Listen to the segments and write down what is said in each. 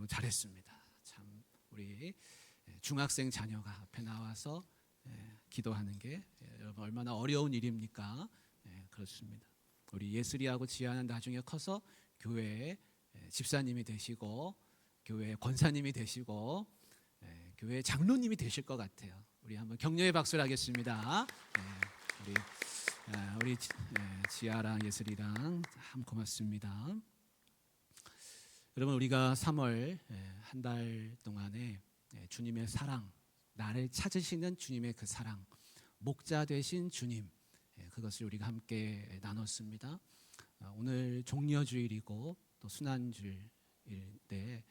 잘했습니다. 참 우리 중학생 자녀가 앞에 나와서 기도하는 게 여러분 얼마나 어려운 일입니까? 그렇습니다. 우리 예슬이하고 지아는 나중에 커서 교회의 집사님이 되시고 교회 권사님이 되시고 교회 장로님이 되실 것 같아요. 우리 한번 격려의 박수를 하겠습니다. 우리 지아랑 예슬이랑 참 고맙습니다. 여러분, 우리가 3월 한 달 동안에 주님의 사랑, 나를 찾으시는 주님의 그 사랑, 목자 되신 주님, 그것을 우리가 함께 나눴습니다. 오늘 종려주일이고 또 순환주일인데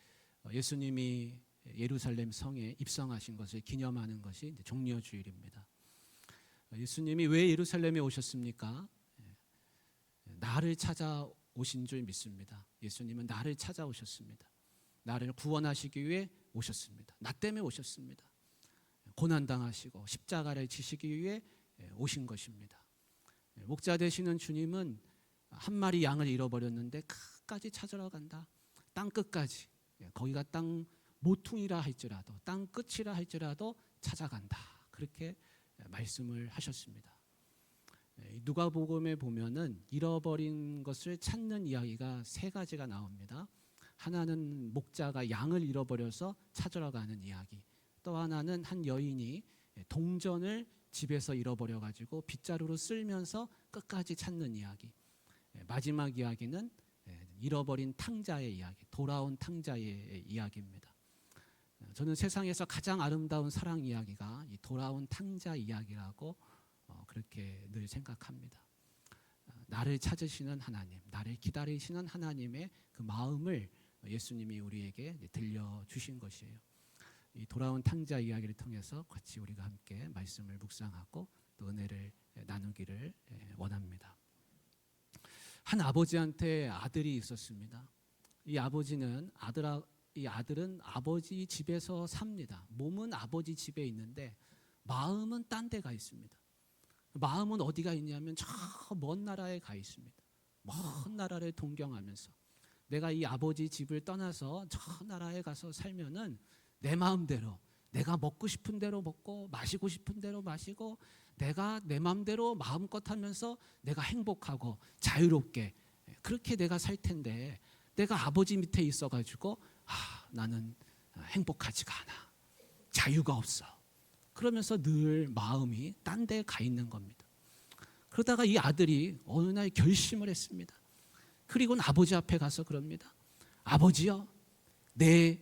예수님이 예루살렘 성에 입성하신 것을 기념하는 것이 종려주일입니다. 예수님이 왜 예루살렘에 오셨습니까? 나를 찾아오신 줄 믿습니다. 예수님은 나를 찾아오셨습니다. 나를 구원하시기 위해 오셨습니다. 나 때문에 오셨습니다. 고난당하시고 십자가를 지시기 위해 오신 것입니다. 목자 되시는 주님은 한 마리 양을 잃어버렸는데 끝까지 찾으러 간다. 땅 끝까지, 거기가 땅 모퉁이라 할지라도, 땅 끝이라 할지라도 찾아간다. 그렇게 말씀을 하셨습니다. 누가복음에 보면은 잃어버린 것을 찾는 이야기가 세 가지가 나옵니다. 하나는 목자가 양을 잃어버려서 찾으러 가는 이야기, 또 하나는 한 여인이 동전을 집에서 잃어버려 가지고 빗자루로 쓸면서 끝까지 찾는 이야기, 마지막 이야기는 잃어버린 탕자의 이야기, 돌아온 탕자의 이야기입니다. 저는 세상에서 가장 아름다운 사랑 이야기가 이 돌아온 탕자 이야기라고 그렇게 늘 생각합니다. 나를 찾으시는 하나님, 나를 기다리시는 하나님의 그 마음을 예수님이 우리에게 들려주신 것이에요. 이 돌아온 탕자 이야기를 통해서 같이 우리가 함께 말씀을 묵상하고 또 은혜를 나누기를 원합니다. 한 아버지한테 아들이 있었습니다. 이 아버지는 이 아들은 아버지 집에서 삽니다. 몸은 아버지 집에 있는데 마음은 딴 데 가 있습니다. 마음은 어디가 있냐면 저 먼 나라에 가 있습니다. 먼 나라를 동경하면서 내가 이 아버지 집을 떠나서 저 나라에 가서 살면은 내 마음대로, 내가 먹고 싶은 대로 먹고 마시고 싶은 대로 마시고 내가 내 마음대로 마음껏 하면서 내가 행복하고 자유롭게 그렇게 내가 살 텐데 내가 아버지 밑에 있어가지고 나는 행복하지가 않아, 자유가 없어. 그러면서 늘 마음이 딴 데 가 있는 겁니다. 그러다가 이 아들이 어느 날 결심을 했습니다. 그리고는 아버지 앞에 가서 그럽니다. 아버지요, 내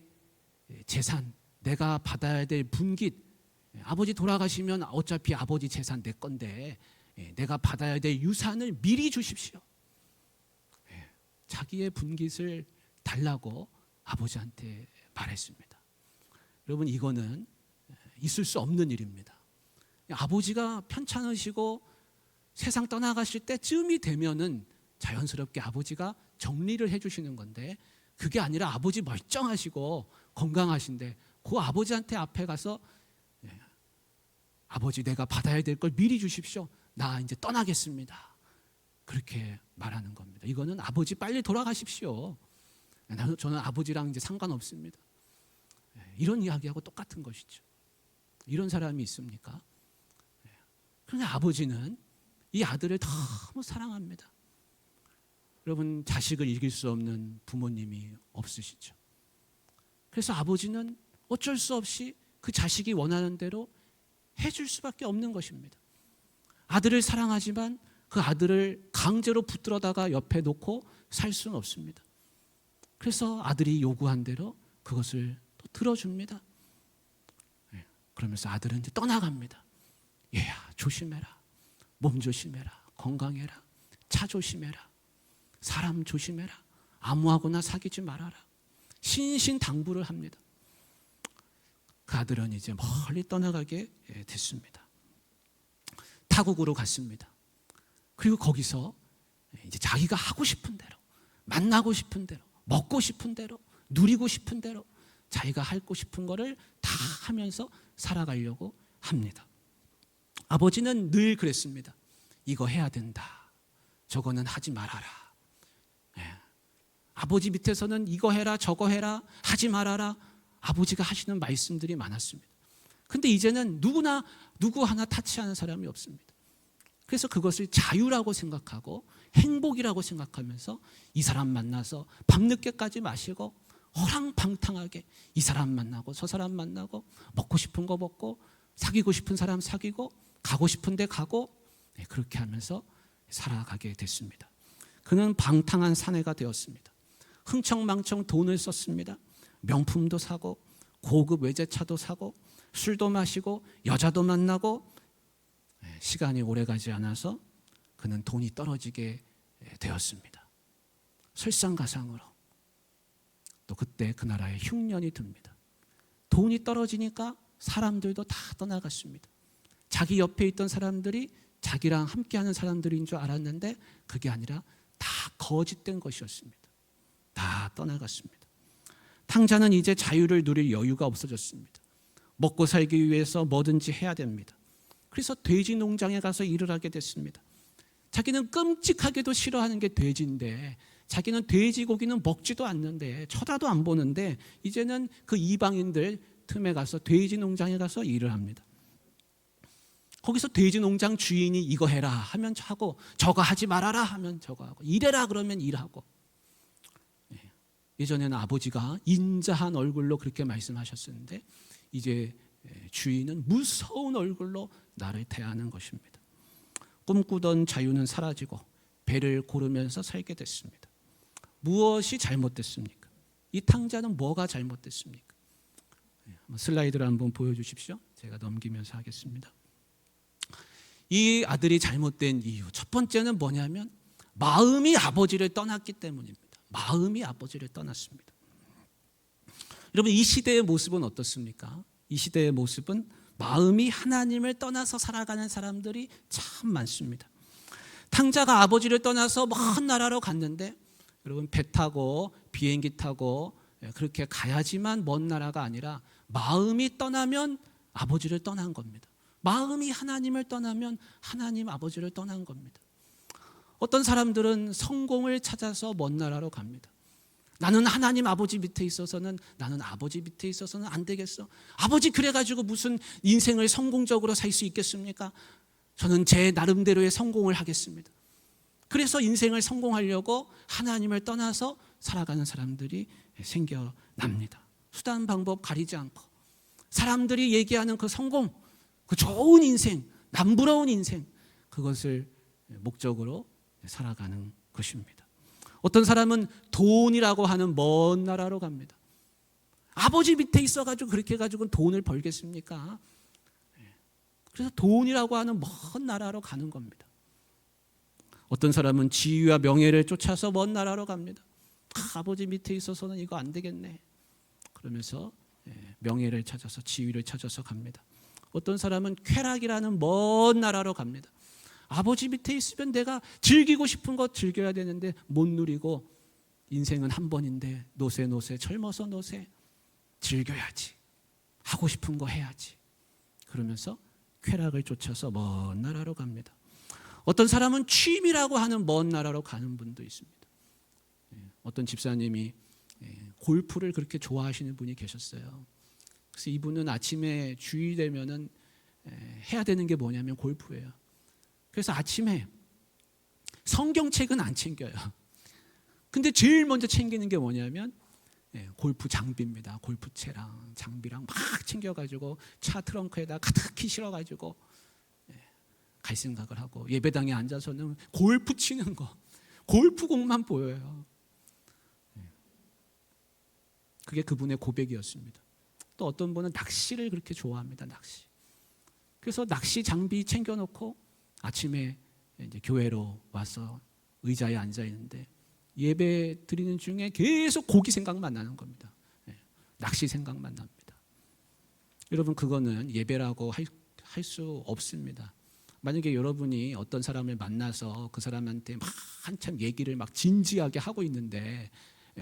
재산, 내가 받아야 될 분깃, 아버지 돌아가시면 어차피 아버지 재산 내 건데 내가 받아야 될 유산을 미리 주십시오. 자기의 분깃을 달라고 아버지한테 말했습니다. 여러분, 이거는 있을 수 없는 일입니다. 아버지가 편찮으시고 세상 떠나가실 때쯤이 되면은 자연스럽게 아버지가 정리를 해주시는 건데 그게 아니라 아버지 멀쩡하시고 건강하신데 그 아버지한테 앞에 가서 아버지, 내가 받아야 될 걸 미리 주십시오. 나 이제 떠나겠습니다. 그렇게 말하는 겁니다. 이거는 아버지 빨리 돌아가십시오. 저는 아버지랑 이제 상관없습니다. 이런 이야기하고 똑같은 것이죠. 이런 사람이 있습니까? 그런데 아버지는 이 아들을 너무 사랑합니다. 여러분, 자식을 이길 수 없는 부모님이 없으시죠? 그래서 아버지는 어쩔 수 없이 그 자식이 원하는 대로 해줄 수밖에 없는 것입니다. 아들을 사랑하지만 그 아들을 강제로 붙들어다가 옆에 놓고 살 수는 없습니다. 그래서 아들이 요구한 대로 그것을 또 들어줍니다. 그러면서 아들은 이제 떠나갑니다. 얘야, 조심해라. 몸 조심해라. 건강해라. 차 조심해라. 사람 조심해라. 아무하고나 사귀지 말아라. 신신당부를 합니다. 그 아들은 이제 멀리 떠나가게 됐습니다. 타국으로 갔습니다. 그리고 거기서 이제 자기가 하고 싶은 대로, 만나고 싶은 대로, 먹고 싶은 대로, 누리고 싶은 대로 자기가 하고 싶은 거를 다 하면서 살아가려고 합니다. 아버지는 늘 그랬습니다. 이거 해야 된다. 저거는 하지 말아라. 아버지 밑에서는 이거 해라 저거 해라 하지 말아라 아버지가 하시는 말씀들이 많았습니다. 근데 이제는 누구 하나 타치하는 사람이 없습니다. 그래서 그것을 자유라고 생각하고 행복이라고 생각하면서 이 사람 만나서 밤늦게까지 마시고 허랑방탕하게 이 사람 만나고 저 사람 만나고 먹고 싶은 거 먹고 사귀고 싶은 사람 사귀고 가고 싶은 데 가고 그렇게 하면서 살아가게 됐습니다. 그는 방탕한 사내가 되었습니다. 흥청망청 돈을 썼습니다. 명품도 사고 고급 외제차도 사고 술도 마시고 여자도 만나고 시간이 오래가지 않아서 그는 돈이 떨어지게 되었습니다. 설상가상으로 또 그때 그 나라에 흉년이 듭니다. 돈이 떨어지니까 사람들도 다 떠나갔습니다. 자기 옆에 있던 사람들이 자기랑 함께하는 사람들인 줄 알았는데 그게 아니라 다 거짓된 것이었습니다. 다 떠나갔습니다. 탕자는 이제 자유를 누릴 여유가 없어졌습니다. 먹고 살기 위해서 뭐든지 해야 됩니다. 그래서 돼지 농장에 가서 일을 하게 됐습니다. 자기는 끔찍하게도 싫어하는 게 돼지인데 자기는 돼지고기는 먹지도 않는데 쳐다도 안 보는데 이제는 그 이방인들 틈에 가서 돼지 농장에 가서 일을 합니다. 거기서 돼지 농장 주인이 이거 해라 하면 하고 저거 하지 말아라 하면 저거 하고 이래라 그러면 일하고. 예전에는 아버지가 인자한 얼굴로 그렇게 말씀하셨었는데 이제 주인은 무서운 얼굴로 나를 대하는 것입니다. 꿈꾸던 자유는 사라지고 배를 고르면서 살게 됐습니다. 무엇이 잘못됐습니까? 이 탕자는 뭐가 잘못됐습니까? 슬라이드를 한번 보여주십시오. 제가 넘기면서 하겠습니다. 이 아들이 잘못된 이유 첫 번째는 뭐냐면 마음이 아버지를 떠났기 때문입니다. 마음이 아버지를 떠났습니다. 여러분 이 시대의 모습은 어떻습니까? 이 시대의 모습은 마음이 하나님을 떠나서 살아가는 사람들이 참 많습니다. 탕자가 아버지를 떠나서 먼 나라로 갔는데 여러분 배 타고 비행기 타고 그렇게 가야지만 먼 나라가 아니라 마음이 떠나면 아버지를 떠난 겁니다. 마음이 하나님을 떠나면 하나님 아버지를 떠난 겁니다. 어떤 사람들은 성공을 찾아서 먼 나라로 갑니다. 나는 하나님 아버지 밑에 있어서는 나는 아버지 밑에 있어서는 안 되겠어. 아버지 그래가지고 무슨 인생을 성공적으로 살 수 있겠습니까? 저는 제 나름대로의 성공을 하겠습니다. 그래서 인생을 성공하려고 하나님을 떠나서 살아가는 사람들이 생겨납니다. 수단 방법 가리지 않고 사람들이 얘기하는 그 성공, 그 좋은 인생, 남부러운 인생 그것을 목적으로 살아가는 것입니다. 어떤 사람은 돈이라고 하는 먼 나라로 갑니다. 아버지 밑에 있어가지고 그렇게 해가지고 돈을 벌겠습니까? 그래서 돈이라고 하는 먼 나라로 가는 겁니다. 어떤 사람은 지위와 명예를 쫓아서 먼 나라로 갑니다. 아버지 밑에 있어서는 이거 안 되겠네. 그러면서 명예를 찾아서 지위를 찾아서 갑니다. 어떤 사람은 쾌락이라는 먼 나라로 갑니다. 아버지 밑에 있으면 내가 즐기고 싶은 것 즐겨야 되는데 못 누리고 인생은 한 번인데 노세 젊어서 노세 즐겨야지 하고 싶은 거 해야지 그러면서 쾌락을 쫓아서 먼 나라로 갑니다. 어떤 사람은 취미라고 하는 먼 나라로 가는 분도 있습니다. 어떤 집사님이 골프를 그렇게 좋아하시는 분이 계셨어요. 그래서 이분은 아침에 주일 되면은 해야 되는 게 뭐냐면 골프예요. 그래서 아침에 성경책은 안 챙겨요. 근데 제일 먼저 챙기는 게 뭐냐면 골프 장비입니다. 골프채랑 장비랑 막 챙겨가지고 차 트렁크에다 가득히 실어가지고 갈 생각을 하고 예배당에 앉아서는 골프 치는 거, 골프공만 보여요. 그게 그분의 고백이었습니다. 또 어떤 분은 낚시를 그렇게 좋아합니다. 낚시. 그래서 낚시 장비 챙겨놓고 아침에 이제 교회로 와서 의자에 앉아 있는데 예배 드리는 중에 계속 고기 생각만 나는 겁니다. 낚시 생각만 납니다. 여러분 그거는 예배라고 할 수 없습니다. 만약에 여러분이 어떤 사람을 만나서 그 사람한테 막 한참 얘기를 막 진지하게 하고 있는데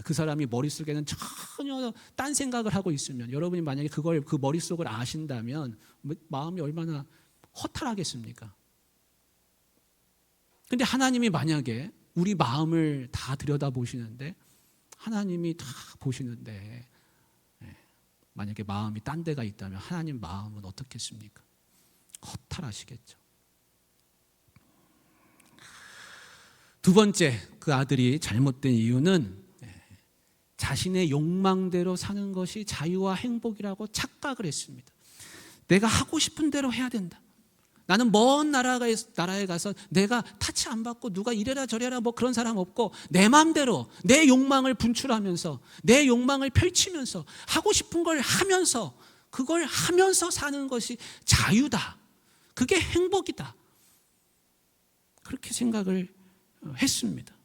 그 사람이 머릿속에는 전혀 딴 생각을 하고 있으면 여러분이 만약에 그걸 그 머릿속을 아신다면 마음이 얼마나 허탈하겠습니까? 근데 하나님이 만약에 우리 마음을 다 들여다보시는데 하나님이 다 보시는데 만약에 마음이 딴 데가 있다면 하나님 마음은 어떻겠습니까? 허탈하시겠죠. 두 번째, 그 아들이 잘못된 이유는 자신의 욕망대로 사는 것이 자유와 행복이라고 착각을 했습니다. 내가 하고 싶은 대로 해야 된다. 나는 먼 나라에 가서 내가 타치 안 받고 누가 이래라 저래라 뭐 그런 사람 없고 내 마음대로 내 욕망을 분출하면서 내 욕망을 펼치면서 하고 싶은 걸 하면서 그걸 하면서 사는 것이 자유다. 그게 행복이다. 그렇게 생각을 했습니다.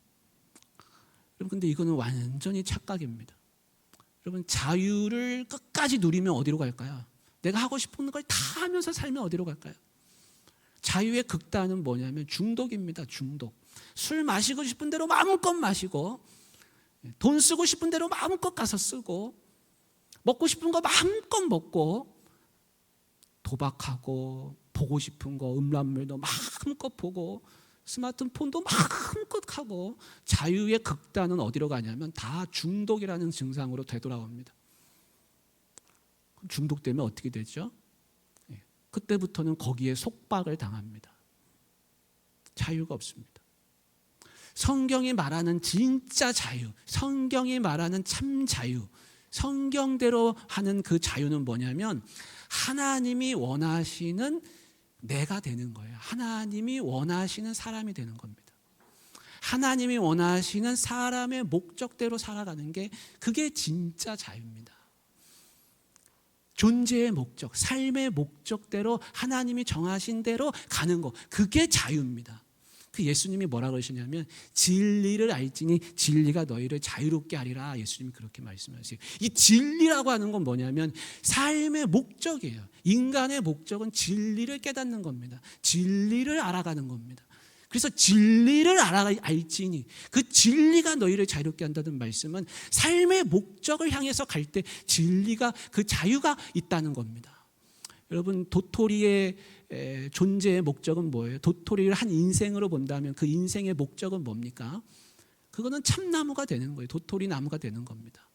여러분, 근데 이거는 완전히 착각입니다. 여러분, 자유를 끝까지 누리면 어디로 갈까요? 내가 하고 싶은 걸 다 하면서 살면 어디로 갈까요? 자유의 극단은 뭐냐면 중독입니다. 중독. 술 마시고 싶은 대로 마음껏 마시고, 돈 쓰고 싶은 대로 마음껏 가서 쓰고, 먹고 싶은 거 마음껏 먹고, 도박하고, 보고 싶은 거 음란물도 마음껏 보고, 스마트폰도 마음껏 하고, 자유의 극단은 어디로 가냐면 다 중독이라는 증상으로 되돌아옵니다. 중독되면 어떻게 되죠? 그때부터는 거기에 속박을 당합니다. 자유가 없습니다. 성경이 말하는 진짜 자유, 성경이 말하는 참 자유, 성경대로 하는 그 자유는 뭐냐면 하나님이 원하시는 내가 되는 거예요. 하나님이 원하시는 사람이 되는 겁니다. 하나님이 원하시는 사람의 목적대로 살아가는 게 그게 진짜 자유입니다. 존재의 목적, 삶의 목적대로 하나님이 정하신 대로 가는 거, 그게 자유입니다. 그 예수님이 뭐라 그러시냐면 진리를 알지니 진리가 너희를 자유롭게 하리라. 예수님이 그렇게 말씀하세요. 이 진리라고 하는 건 뭐냐면 삶의 목적이에요. 인간의 목적은 진리를 깨닫는 겁니다. 진리를 알아가는 겁니다. 그래서 진리를 알지니 그 진리가 너희를 자유롭게 한다는 말씀은 삶의 목적을 향해서 갈 때 진리가 그 자유가 있다는 겁니다. 여러분, 도토리의 존재의 목적은 뭐예요? 도토리를 한 인생으로 본다면 그 인생의 목적은 뭡니까? 그거는 참나무가 되는 거예요. 도토리 나무가 되는 겁니다.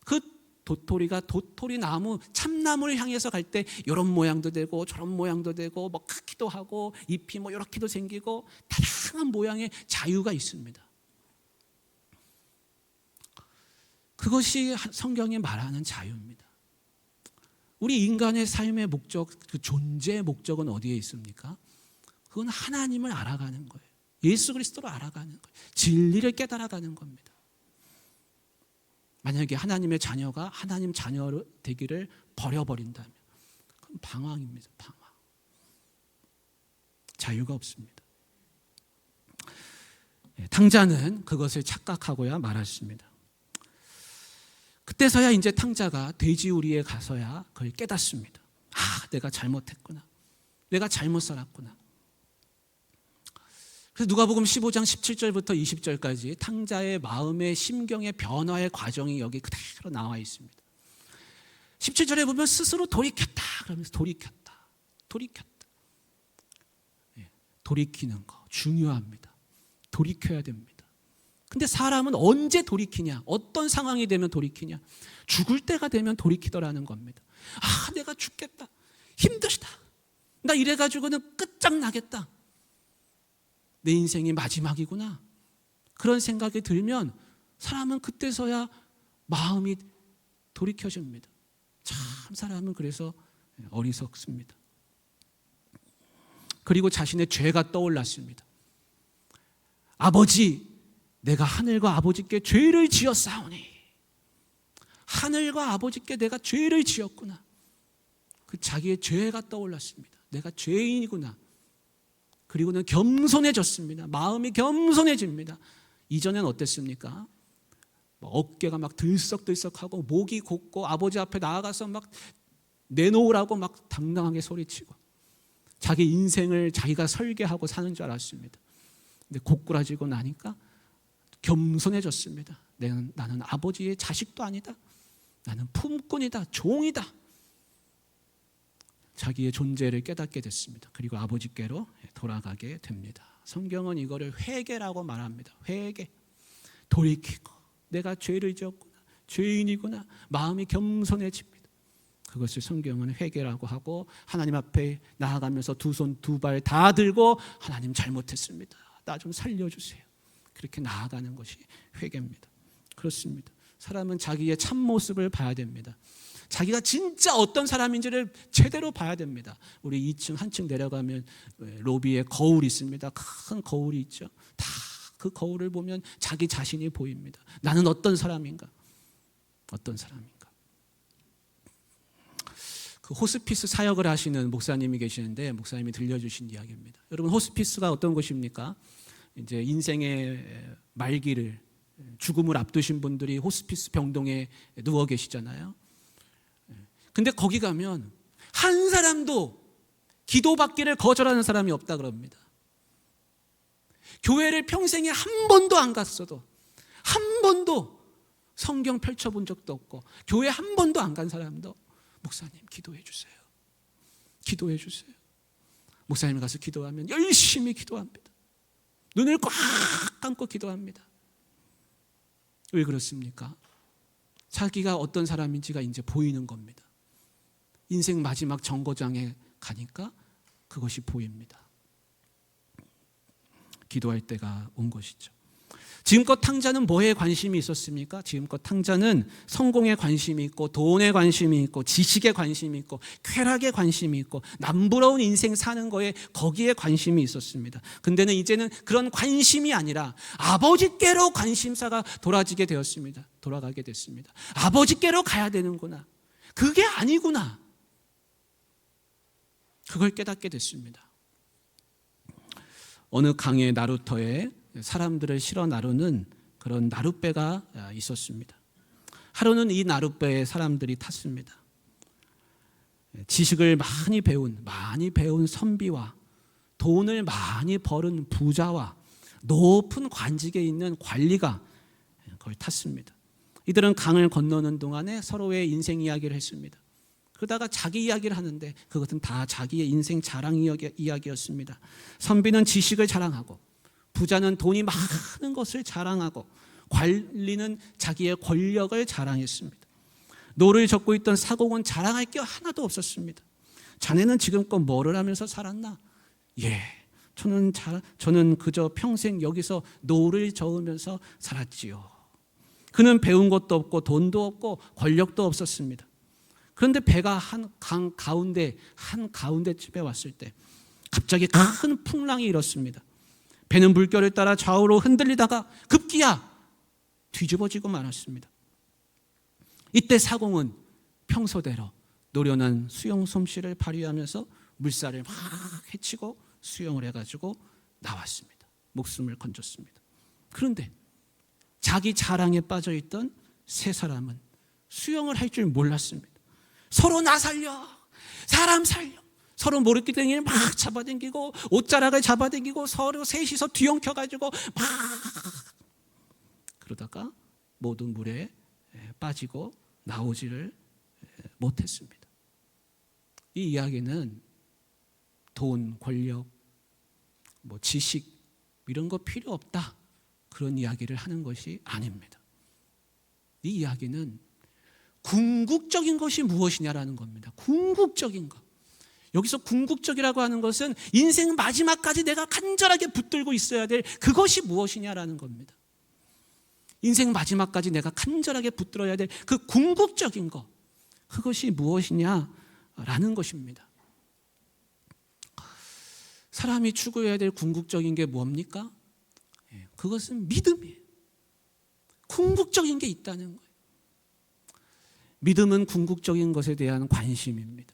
그 도토리가 도토리 나무, 참나무를 향해서 갈 때 이런 모양도 되고 저런 모양도 되고 뭐 크기도 하고 잎이 뭐 이렇게도 생기고 다양한 모양의 자유가 있습니다. 그것이 성경이 말하는 자유입니다. 우리 인간의 삶의 목적, 그 존재의 목적은 어디에 있습니까? 그건 하나님을 알아가는 거예요. 예수 그리스도를 알아가는 거예요. 진리를 깨달아가는 겁니다. 만약에 하나님의 자녀가 하나님 자녀 되기를 버려버린다면 그건 방황입니다. 방황. 자유가 없습니다. 탕자는 그것을 착각하고야 말았습니다. 그때서야 이제 탕자가 돼지우리에 가서야 그걸 깨닫습니다. 아, 내가 잘못했구나. 내가 잘못 살았구나. 그래서 누가복음 15장 17절부터 20절까지 탕자의 마음의 심경의 변화의 과정이 여기 그대로 나와 있습니다. 17절에 보면 스스로 돌이켰다 그러면서 돌이켰다. 돌이키는 거 중요합니다. 돌이켜야 됩니다. 근데 사람은 언제 돌이키냐? 어떤 상황이 되면 돌이키냐? 죽을 때가 되면 돌이키더라는 겁니다. 아, 내가 죽겠다. 힘들다. 나 이래가지고는 끝장나겠다. 내 인생이 마지막이구나. 그런 생각이 들면 사람은 그때서야 마음이 돌이켜집니다. 참 사람은 그래서 어리석습니다. 그리고 자신의 죄가 떠올랐습니다. 아버지, 내가 하늘과 아버지께 죄를 지었사오니. 하늘과 아버지께 내가 죄를 지었구나. 그 자기의 죄가 떠올랐습니다. 내가 죄인이구나. 그리고는 겸손해졌습니다. 마음이 겸손해집니다. 이전엔 어땠습니까? 어깨가 막 들썩들썩하고 목이 곧고 아버지 앞에 나아가서 막 내놓으라고 막 당당하게 소리치고 자기 인생을 자기가 설계하고 사는 줄 알았습니다. 근데 고꾸라지고 나니까 겸손해졌습니다. 나는 아버지의 자식도 아니다. 나는 품꾼이다. 종이다. 자기의 존재를 깨닫게 됐습니다. 그리고 아버지께로 돌아가게 됩니다. 성경은 이거를 회개라고 말합니다. 회개. 돌이키고 내가 죄를 지었구나, 죄인이구나, 마음이 겸손해집니다. 그것을 성경은 회개라고 하고 하나님 앞에 나아가면서 두 손 두 발 다 들고 하나님 잘못했습니다, 나 좀 살려주세요, 그렇게 나아가는 것이 회개입니다. 그렇습니다. 사람은 자기의 참모습을 봐야 됩니다. 자기가 진짜 어떤 사람인지를 제대로 봐야 됩니다. 우리 2층 한층 내려가면 로비에 거울이 있습니다. 큰 거울이 있죠. 다 그 거울을 보면 자기 자신이 보입니다. 나는 어떤 사람인가? 어떤 사람인가? 그 호스피스 사역을 하시는 목사님이 계시는데 목사님이 들려주신 이야기입니다. 여러분, 호스피스가 어떤 곳입니까? 이제 인생의 말기를, 죽음을 앞두신 분들이 호스피스 병동에 누워 계시잖아요. 근데 거기 가면 한 사람도 기도받기를 거절하는 사람이 없다 그럽니다. 교회를 평생에 한 번도 안 갔어도, 한 번도 성경 펼쳐본 적도 없고 교회 한 번도 안 간 사람도 목사님 기도해 주세요, 기도해 주세요. 목사님 가서 기도하면 열심히 기도합니다. 눈을 꽉 감고 기도합니다. 왜 그렇습니까? 자기가 어떤 사람인지가 이제 보이는 겁니다. 인생 마지막 정거장에 가니까 그것이 보입니다. 기도할 때가 온 것이죠. 지금껏 탕자는 뭐에 관심이 있었습니까? 지금껏 탕자는 성공에 관심이 있고 돈에 관심이 있고 지식에 관심이 있고 쾌락에 관심이 있고 남부러운 인생 사는 거에 거기에 관심이 있었습니다. 근데는 이제는 그런 관심이 아니라 아버지께로 관심사가 돌아가게 됐습니다. 아버지께로 가야 되는구나, 그게 아니구나, 그걸 깨닫게 됐습니다. 어느 강의 나루터에 사람들을 실어 나르는 그런 나룻배가 있었습니다. 하루는 이 나룻배에 사람들이 탔습니다. 지식을 많이 배운 선비와 돈을 많이 벌은 부자와 높은 관직에 있는 관리가 그걸 탔습니다. 이들은 강을 건너는 동안에 서로의 인생 이야기를 했습니다. 그러다가 자기 이야기를 하는데 그것은 다 자기의 인생 자랑 이야기였습니다. 선비는 지식을 자랑하고 부자는 돈이 많은 것을 자랑하고 관리는 자기의 권력을 자랑했습니다. 노를 젓고 있던 사공은 자랑할 게 하나도 없었습니다. 자네는 지금껏 뭐를 하면서 살았나? 저는 그저 평생 여기서 노를 저으면서 살았지요. 그는 배운 것도 없고 돈도 없고 권력도 없었습니다. 그런데 배가 한 가운데쯤에 왔을 때 갑자기 큰 풍랑이 일었습니다. 배는 물결을 따라 좌우로 흔들리다가 급기야 뒤집어지고 말았습니다. 이때 사공은 평소대로 노련한 수영 솜씨를 발휘하면서 물살을 막 헤치고 수영을 해가지고 나왔습니다. 목숨을 건졌습니다. 그런데 자기 자랑에 빠져있던 세 사람은 수영을 할 줄 몰랐습니다. 서로 나 살려, 사람 살려, 서로 모래기둥이를 막 잡아당기고 옷자락을 잡아당기고 서로 셋이서 뒤엉켜가지고 막 그러다가 모두 물에 빠지고 나오지를 못했습니다. 이 이야기는 돈, 권력, 지식 이런 거 필요 없다, 그런 이야기를 하는 것이 아닙니다. 이 이야기는 궁극적인 것이 무엇이냐라는 겁니다. 궁극적인 것. 여기서 궁극적이라고 하는 것은 인생 마지막까지 내가 간절하게 붙들고 있어야 될 그것이 무엇이냐라는 겁니다. 인생 마지막까지 내가 간절하게 붙들어야 될 그 궁극적인 것, 그것이 무엇이냐라는 것입니다. 사람이 추구해야 될 궁극적인 게 뭡니까? 그것은 믿음이에요. 궁극적인 게 있다는 거예요. 믿음은 궁극적인 것에 대한 관심입니다.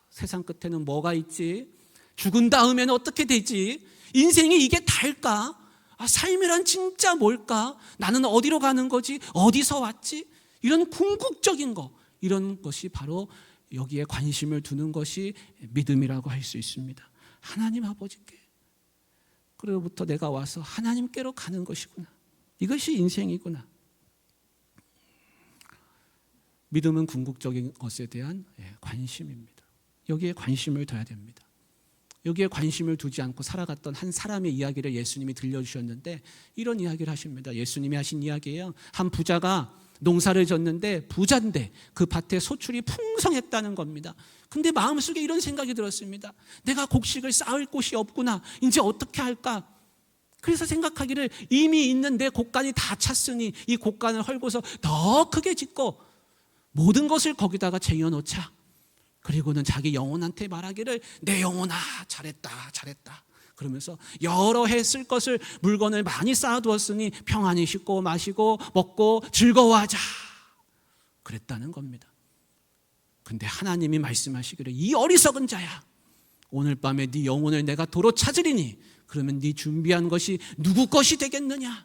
세상 끝에는 뭐가 있지? 죽은 다음에는 어떻게 되지? 인생이 이게 다일까? 삶이란 진짜 뭘까? 나는 어디로 가는 거지? 어디서 왔지? 이런 궁극적인 거, 이런 것이 바로 여기에 관심을 두는 것이 믿음이라고 할 수 있습니다. 하나님 아버지께, 그로부터 내가 와서 하나님께로 가는 것이구나, 이것이 인생이구나. 믿음은 궁극적인 것에 대한 관심입니다. 여기에 관심을 둬야 됩니다. 여기에 관심을 두지 않고 살아갔던 한 사람의 이야기를 예수님이 들려주셨는데 이런 이야기를 하십니다. 예수님이 하신 이야기예요. 한 부자가 농사를 졌는데 부자인데 그 밭에 소출이 풍성했다는 겁니다. 근데 마음속에 이런 생각이 들었습니다. 내가 곡식을 쌓을 곳이 없구나. 이제 어떻게 할까? 그래서 생각하기를 이미 있는 내 곡간이 다 찼으니 이 곡간을 헐고서 더 크게 짓고 모든 것을 거기다가 쟁여놓자. 그리고는 자기 영혼한테 말하기를 내 영혼아 잘했다 잘했다 그러면서 여러 해 쓸 것을 물건을 많이 쌓아두었으니 평안히 씻고 마시고 먹고 즐거워하자 그랬다는 겁니다. 근데 하나님이 말씀하시기를 이 어리석은 자야 오늘 밤에 네 영혼을 내가 도로 찾으리니 그러면 네 준비한 것이 누구 것이 되겠느냐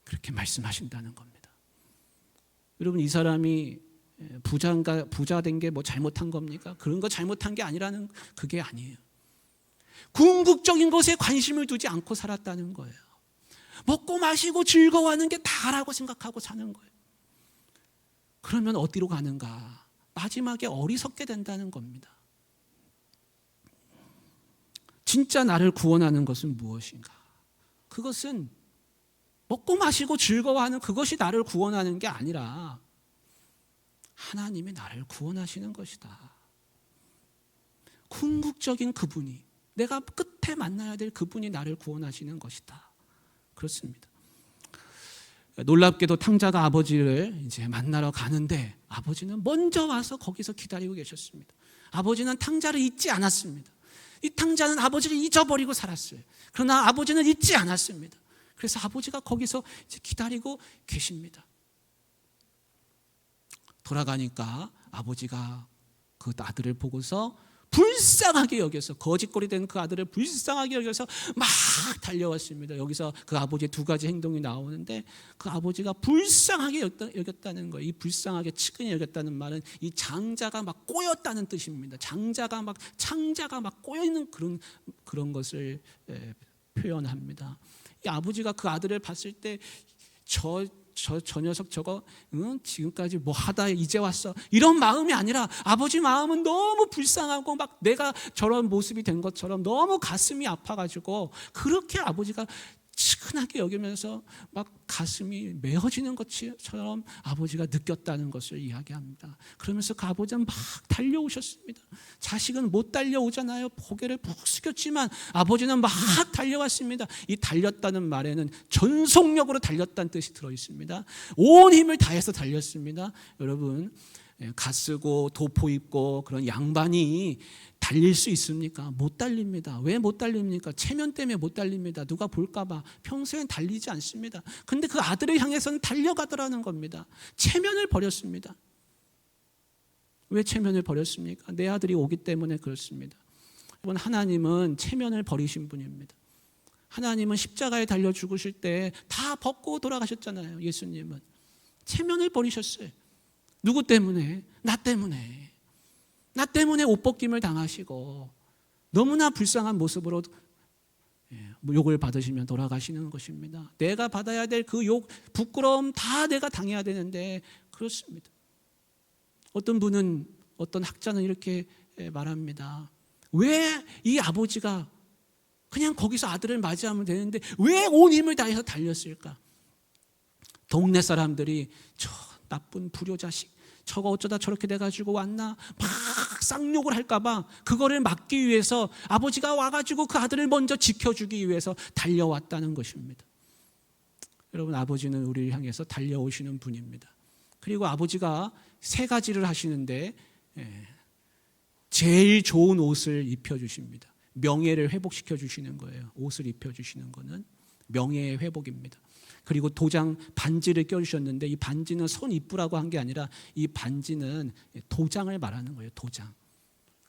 그렇게 말씀하신다는 겁니다. 여러분 이 사람이 부자 된 게 뭐 잘못한 겁니까? 그런 거 잘못한 게 아니라는 그게 아니에요. 궁극적인 것에 관심을 두지 않고 살았다는 거예요. 먹고 마시고 즐거워하는 게 다라고 생각하고 사는 거예요. 그러면 어디로 가는가? 마지막에 어리석게 된다는 겁니다. 진짜 나를 구원하는 것은 무엇인가? 그것은 먹고 마시고 즐거워하는 그것이 나를 구원하는 게 아니라 하나님이 나를 구원하시는 것이다. 궁극적인 그분이 내가 끝에 만나야 될 그분이 나를 구원하시는 것이다. 그렇습니다. 놀랍게도 탕자가 아버지를 이제 만나러 가는데 아버지는 먼저 와서 거기서 기다리고 계셨습니다. 아버지는 탕자를 잊지 않았습니다. 이 탕자는 아버지를 잊어버리고 살았어요. 그러나 아버지는 잊지 않았습니다. 그래서 아버지가 거기서 이제 기다리고 계십니다. 돌아가니까 아버지가 그 아들을 보고서 불쌍하게 여겨서 거짓골이 된 그 아들을 불쌍하게 여겨서 막 달려왔습니다. 여기서 그 아버지의 두 가지 행동이 나오는데 그 아버지가 불쌍하게 여겼다는 거예요. 이 불쌍하게 측은히 여겼다는 말은 이 장자가 막 꼬였다는 뜻입니다. 창자가 막 꼬여있는 그런 것을 표현합니다. 이 아버지가 그 아들을 봤을 때 저 녀석 저거 지금까지 뭐 하다 이제 왔어 이런 마음이 아니라 아버지 마음은 너무 불쌍하고 막 내가 저런 모습이 된 것처럼 너무 가슴이 아파가지고 그렇게 아버지가 측은하게 여기면서 막 가슴이 메어지는 것처럼 아버지가 느꼈다는 것을 이야기합니다. 그러면서 그 아버지는 막 달려오셨습니다. 자식은 못 달려오잖아요. 고개를 푹 숙였지만 아버지는 막 달려왔습니다. 이 달렸다는 말에는 전속력으로 달렸다는 뜻이 들어있습니다. 온 힘을 다해서 달렸습니다. 여러분 갓쓰고 도포 입고 그런 양반이 달릴 수 있습니까? 못 달립니다. 왜 못 달립니까? 체면 때문에 못 달립니다. 누가 볼까 봐 평소엔 달리지 않습니다. 근데 그 아들을 향해서는 달려가더라는 겁니다. 체면을 버렸습니다. 왜 체면을 버렸습니까? 내 아들이 오기 때문에 그렇습니다. 여러분 하나님은 체면을 버리신 분입니다. 하나님은 십자가에 달려 죽으실 때 다 벗고 돌아가셨잖아요. 예수님은 체면을 버리셨어요. 누구 때문에? 나 때문에. 나 때문에 옷 벗김을 당하시고 너무나 불쌍한 모습으로 욕을 받으시면 돌아가시는 것입니다. 내가 받아야 될 그 욕, 부끄러움 다 내가 당해야 되는데 그렇습니다. 어떤 분은 어떤 학자는 이렇게 말합니다. 왜 이 아버지가 그냥 거기서 아들을 맞이하면 되는데 왜 온 힘을 다해서 달렸을까? 동네 사람들이 저 나쁜 불효자식 저거 어쩌다 저렇게 돼가지고 왔나 막 쌍욕을 할까봐 그거를 막기 위해서 아버지가 와가지고 그 아들을 먼저 지켜주기 위해서 달려왔다는 것입니다. 여러분 아버지는 우리를 향해서 달려오시는 분입니다. 그리고 아버지가 세 가지를 하시는데 제일 좋은 옷을 입혀주십니다. 명예를 회복시켜 주시는 거예요. 옷을 입혀주시는 거는 명예의 회복입니다. 그리고 도장 반지를 껴주셨는데 이 반지는 손 이쁘라고 한 게 아니라 이 반지는 도장을 말하는 거예요. 도장.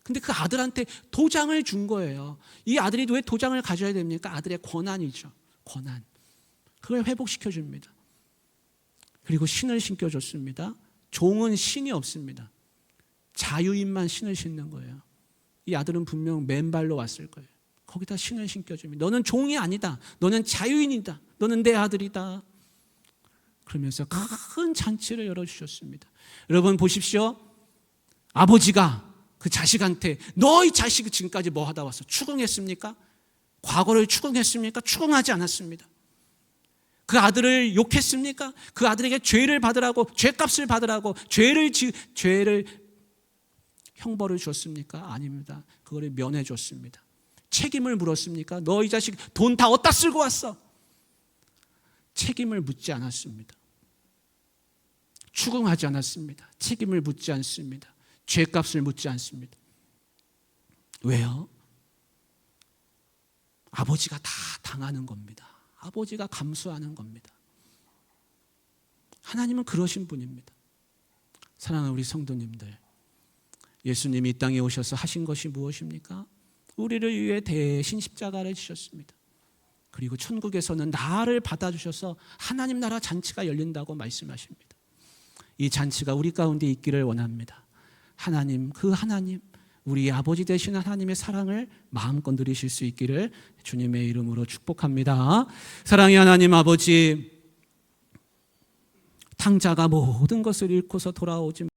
근데 그 아들한테 도장을 준 거예요. 이 아들이 왜 도장을 가져야 됩니까? 아들의 권한이죠. 권한. 그걸 회복시켜 줍니다. 그리고 신을 신겨줬습니다. 종은 신이 없습니다. 자유인만 신을 신는 거예요. 이 아들은 분명 맨발로 왔을 거예요. 거기다 신을 신겨줍니다. 너는 종이 아니다. 너는 자유인이다. 너는 내 아들이다. 그러면서 큰 잔치를 열어주셨습니다. 여러분 보십시오. 아버지가 그 자식한테 너 이 자식이 지금까지 뭐 하다 왔어? 추궁했습니까? 과거를 추궁했습니까? 추궁하지 않았습니다. 그 아들을 욕했습니까? 그 아들에게 죄를 받으라고, 죄값을 받으라고, 죄를 형벌을 줬습니까? 아닙니다. 그거를 면해 줬습니다. 책임을 물었습니까? 너 이 자식 돈 다 어디다 쓰고 왔어? 책임을 묻지 않았습니다. 추궁하지 않았습니다. 책임을 묻지 않습니다. 죄값을 묻지 않습니다. 왜요? 아버지가 다 당하는 겁니다. 아버지가 감수하는 겁니다. 하나님은 그러신 분입니다. 사랑하는 우리 성도님들, 예수님이 이 땅에 오셔서 하신 것이 무엇입니까? 우리를 위해 대신 십자가를 지셨습니다. 그리고 천국에서는 나를 받아주셔서 하나님 나라 잔치가 열린다고 말씀하십니다. 이 잔치가 우리 가운데 있기를 원합니다. 하나님, 그 하나님, 우리 아버지 되신 하나님의 사랑을 마음껏 누리실 수 있기를 주님의 이름으로 축복합니다. 사랑의 하나님 아버지, 탕자가 모든 것을 잃고서 돌아오지